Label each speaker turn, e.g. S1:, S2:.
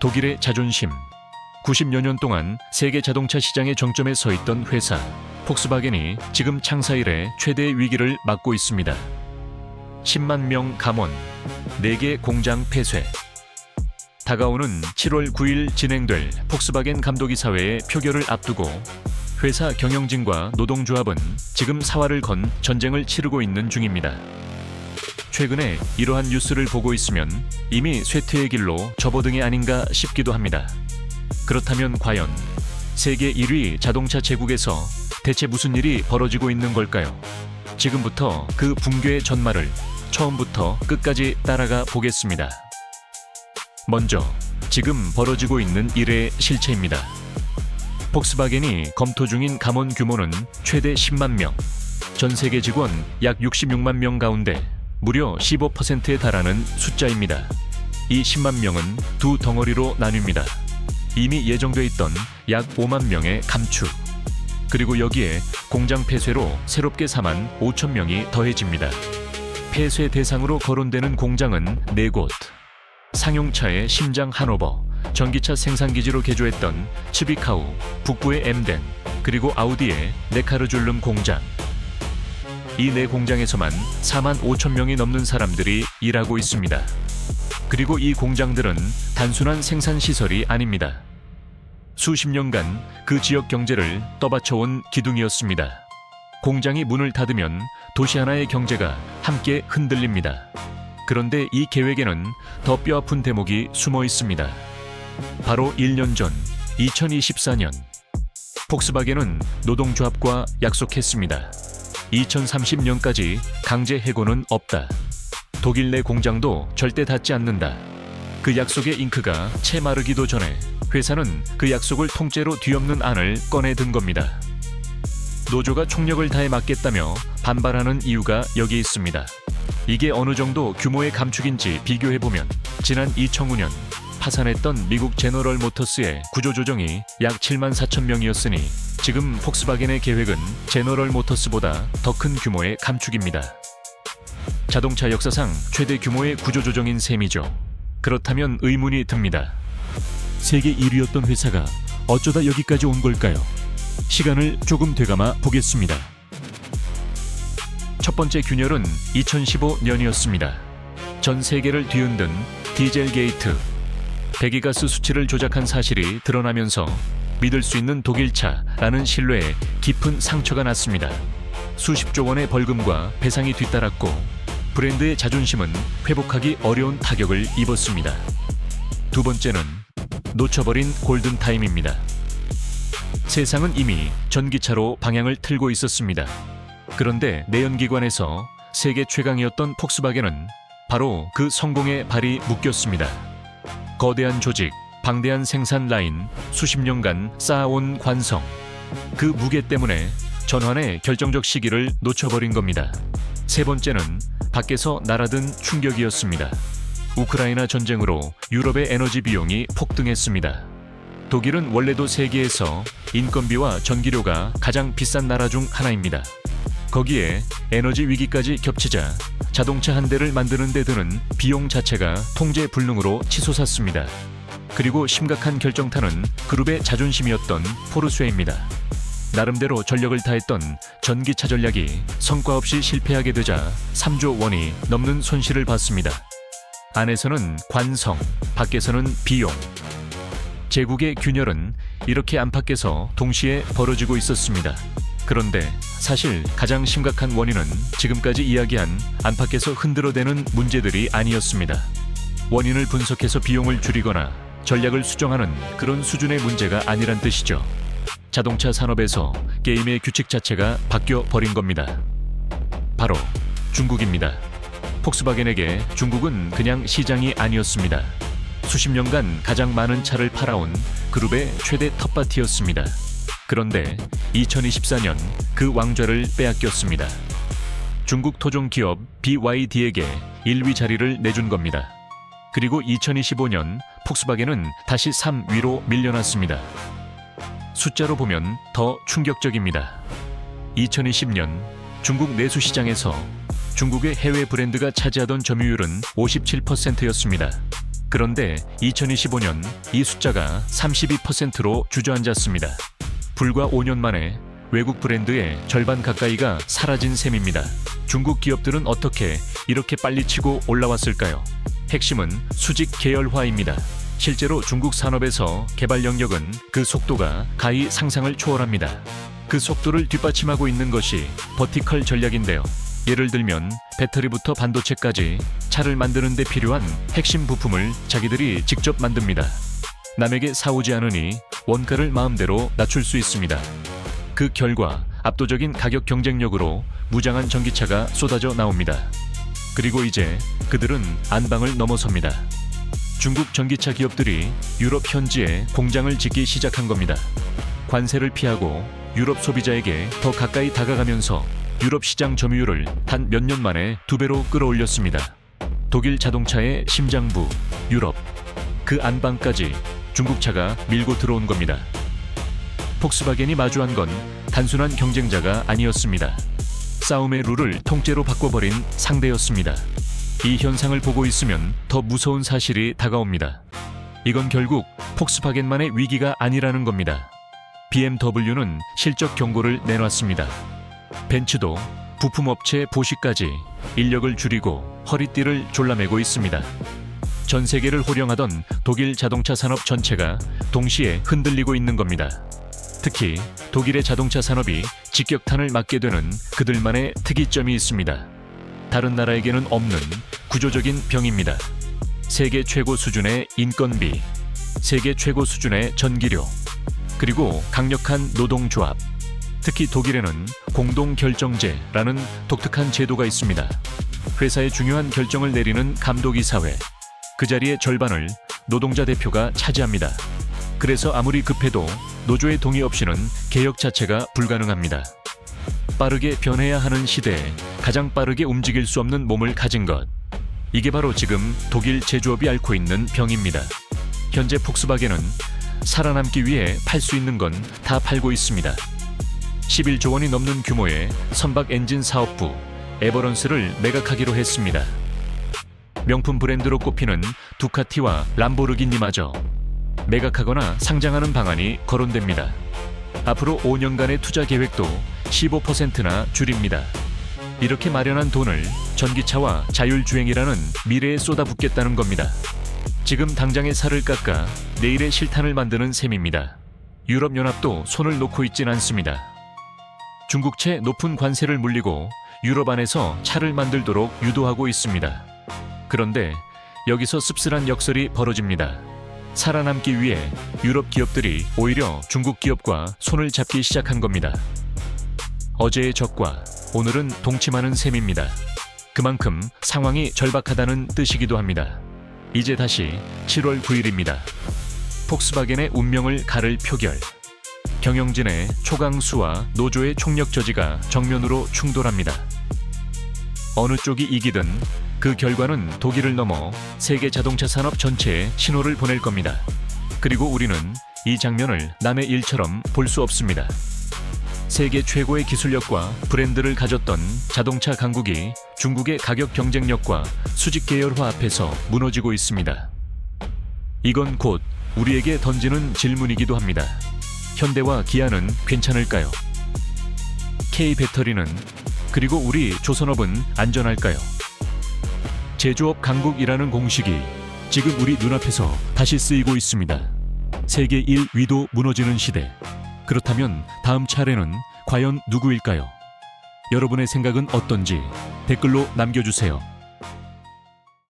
S1: 독일의 자존심. 90여 년 동안 세계 자동차 시장의 정점에 서 있던 회사 폭스바겐이 지금 창사 이래 최대의 위기를 맞고 있습니다. 10만 명 감원, 4개 공장 폐쇄. 다가오는 7월 9일 진행될 폭스바겐 감독이사회의 표결을 앞두고 회사 경영진과 노동조합은 지금 사활을 건 전쟁을 치르고 있는 중입니다. 최근에 이러한 뉴스를 보고 있으면 이미 쇠퇴의 길로 접어든 게 아닌가 싶기도 합니다. 그렇다면 과연 세계 1위 자동차 제국에서 대체 무슨 일이 벌어지고 있는 걸까요? 지금부터 그 붕괴의 전말을 처음부터 끝까지 따라가 보겠습니다. 먼저 지금 벌어지고 있는 일의 실체입니다. 폭스바겐이 검토 중인 감원 규모는 최대 10만 명, 전 세계 직원 약 66만 명 가운데 무려 15%에 달하는 숫자입니다. 이 10만 명은 두 덩어리로 나뉩니다. 이미 예정돼 있던 약 5만 명의 감축, 그리고 여기에 공장 폐쇄로 새롭게 4만 5천 명이 더해집니다. 폐쇄 대상으로 거론되는 공장은 4곳. 상용차의 심장 하노버, 전기차 생산기지로 개조했던 츠비카우, 북부의 엠덴, 그리고 아우디의 네카르줄름 공장. 이 4공장에서만 4만 5천 명이 넘는 사람들이 일하고 있습니다. 그리고 이 공장들은 단순한 생산시설이 아닙니다. 수십 년간 그 지역 경제를 떠받쳐온 기둥이었습니다. 공장이 문을 닫으면 도시 하나의 경제가 함께 흔들립니다. 그런데 이 계획에는 더 뼈아픈 대목이 숨어 있습니다. 바로 1년 전 2024년 폭스바겐은 노동조합과 약속했습니다. 2030년까지 강제 해고는 없다. 독일 내 공장도 절대 닫지 않는다. 그 약속의 잉크가 채 마르기도 전에 회사는 그 약속을 통째로 뒤엎는 안을 꺼내든 겁니다. 노조가 총력을 다해 막겠다며 반발하는 이유가 여기 있습니다. 이게 어느 정도 규모의 감축인지 비교해보면 지난 2009년 파산했던 미국 제너럴 모터스의 구조조정이 약 7만 4천 명이었으니 지금 폭스바겐의 계획은 제너럴 모터스보다 더 큰 규모의 감축입니다. 자동차 역사상 최대 규모의 구조조정인 셈이죠. 그렇다면 의문이 듭니다. 세계 1위였던 회사가 어쩌다 여기까지 온 걸까요? 시간을 조금 되감아 보겠습니다. 첫 번째 균열은 2015년이었습니다. 전 세계를 뒤흔든 디젤 게이트. 배기가스 수치를 조작한 사실이 드러나면서 믿을 수 있는 독일차라는 신뢰에 깊은 상처가 났습니다. 수십조 원의 벌금과 배상이 뒤따랐고 브랜드의 자존심은 회복하기 어려운 타격을 입었습니다. 두 번째는 놓쳐버린 골든타임입니다. 세상은 이미 전기차로 방향을 틀고 있었습니다. 그런데 내연기관에서 세계 최강이었던 폭스바겐은 바로 그 성공의 발이 묶였습니다. 거대한 조직, 방대한 생산 라인, 수십 년간 쌓아온 관성. 그 무게 때문에 전환의 결정적 시기를 놓쳐버린 겁니다. 세 번째는 밖에서 날아든 충격이었습니다. 우크라이나 전쟁으로 유럽의 에너지 비용이 폭등했습니다. 독일은 원래도 세계에서 인건비와 전기료가 가장 비싼 나라 중 하나입니다. 거기에 에너지 위기까지 겹치자 자동차 한 대를 만드는 데 드는 비용 자체가 통제 불능으로 치솟았습니다. 그리고 심각한 결정타는 그룹의 자존심이었던 포르쉐입니다. 나름대로 전력을 다했던 전기차 전략이 성과 없이 실패하게 되자 3조 원이 넘는 손실을 봤습니다. 안에서는 관성, 밖에서는 비용. 제국의 균열은 이렇게 안팎에서 동시에 벌어지고 있었습니다. 그런데 사실 가장 심각한 원인은 지금까지 이야기한 안팎에서 흔들어대는 문제들이 아니었습니다. 원인을 분석해서 비용을 줄이거나 전략을 수정하는 그런 수준의 문제가 아니란 뜻이죠. 자동차 산업에서 게임의 규칙 자체가 바뀌어 버린 겁니다. 바로 중국입니다. 폭스바겐에게 중국은 그냥 시장이 아니었습니다. 수십 년간 가장 많은 차를 팔아온 그룹의 최대 텃밭이었습니다. 그런데 2024년 그 왕좌를 빼앗겼습니다. 중국 토종 기업 BYD에게 1위 자리를 내준 겁니다. 그리고 2025년 폭스바겐은 다시 3위로 밀려났습니다. 숫자로 보면 더 충격적입니다. 2020년 중국 내수 시장에서 중국의 해외 브랜드가 차지하던 점유율은 57%였습니다. 그런데 2025년 이 숫자가 32%로 주저앉았습니다. 불과 5년 만에 외국 브랜드의 절반 가까이가 사라진 셈입니다. 중국 기업들은 어떻게 이렇게 빨리 치고 올라왔을까요? 핵심은 수직 계열화입니다. 실제로 중국 산업에서 개발 영역은 그 속도가 가히 상상을 초월합니다. 그 속도를 뒷받침하고 있는 것이 버티컬 전략인데요. 예를 들면 배터리부터 반도체까지 차를 만드는 데 필요한 핵심 부품을 자기들이 직접 만듭니다. 남에게 사오지 않으니 원가를 마음대로 낮출 수 있습니다. 그 결과 압도적인 가격 경쟁력으로 무장한 전기차가 쏟아져 나옵니다. 그리고 이제 그들은 안방을 넘어섭니다. 중국 전기차 기업들이 유럽 현지에 공장을 짓기 시작한 겁니다. 관세를 피하고 유럽 소비자에게 더 가까이 다가가면서 유럽 시장 점유율을 단 몇 년 만에 2배로 끌어올렸습니다. 독일 자동차의 심장부, 유럽, 그 안방까지 중국차가 밀고 들어온 겁니다. 폭스바겐이 마주한 건 단순한 경쟁자가 아니었습니다. 싸움의 룰을 통째로 바꿔버린 상대였습니다. 이 현상을 보고 있으면 더 무서운 사실이 다가옵니다. 이건 결국 폭스바겐만의 위기가 아니라는 겁니다. BMW는 실적 경고를 내놨습니다. 벤츠도 부품업체 보시까지 인력을 줄이고 허리띠를 졸라매고 있습니다. 전 세계를 호령하던 독일 자동차 산업 전체가 동시에 흔들리고 있는 겁니다. 특히 독일의 자동차 산업이 직격탄을 맞게 되는 그들만의 특이점이 있습니다. 다른 나라에게는 없는 구조적인 병입니다. 세계 최고 수준의 인건비, 세계 최고 수준의 전기료, 그리고 강력한 노동조합. 특히 독일에는 공동결정제라는 독특한 제도가 있습니다. 회사의 중요한 결정을 내리는 감독이사회, 그 자리의 절반을 노동자 대표가 차지합니다. 그래서 아무리 급해도 노조의 동의 없이는 개혁 자체가 불가능합니다. 빠르게 변해야 하는 시대에 가장 빠르게 움직일 수 없는 몸을 가진 것. 이게 바로 지금 독일 제조업이 앓고 있는 병입니다. 현재 폭스바겐은 살아남기 위해 팔 수 있는 건 다 팔고 있습니다. 11조 원이 넘는 규모의 선박 엔진 사업부 에버런스를 매각하기로 했습니다. 명품 브랜드로 꼽히는 두카티와 람보르기니마저 매각하거나 상장하는 방안이 거론됩니다. 앞으로 5년간의 투자 계획도 15%나 줄입니다. 이렇게 마련한 돈을 전기차와 자율주행이라는 미래에 쏟아붓겠다는 겁니다. 지금 당장의 살을 깎아 내일의 실탄을 만드는 셈입니다. 유럽연합도 손을 놓고 있진 않습니다. 중국채 높은 관세를 물리고 유럽 안에서 차를 만들도록 유도하고 있습니다. 그런데 여기서 씁쓸한 역설이 벌어집니다. 살아남기 위해 유럽 기업들이 오히려 중국 기업과 손을 잡기 시작한 겁니다. 어제의 적과 오늘은 동침하는 셈입니다. 그만큼 상황이 절박하다는 뜻이기도 합니다. 이제 다시 7월 9일입니다. 폭스바겐의 운명을 가를 표결. 경영진의 초강수와 노조의 총력 저지가 정면으로 충돌합니다. 어느 쪽이 이기든 그 결과는 독일을 넘어 세계 자동차 산업 전체에 신호를 보낼 겁니다. 그리고 우리는 이 장면을 남의 일처럼 볼 수 없습니다. 세계 최고의 기술력과 브랜드를 가졌던 자동차 강국이 중국의 가격 경쟁력과 수직 계열화 앞에서 무너지고 있습니다. 이건 곧 우리에게 던지는 질문이기도 합니다. 현대와 기아는 괜찮을까요? K배터리는, 그리고 우리 조선업은 안전할까요? 제조업 강국이라는 공식이 지금 우리 눈앞에서 다시 쓰이고 있습니다. 세계 1위도 무너지는 시대. 그렇다면 다음 차례는 과연 누구일까요? 여러분의 생각은 어떤지 댓글로 남겨주세요.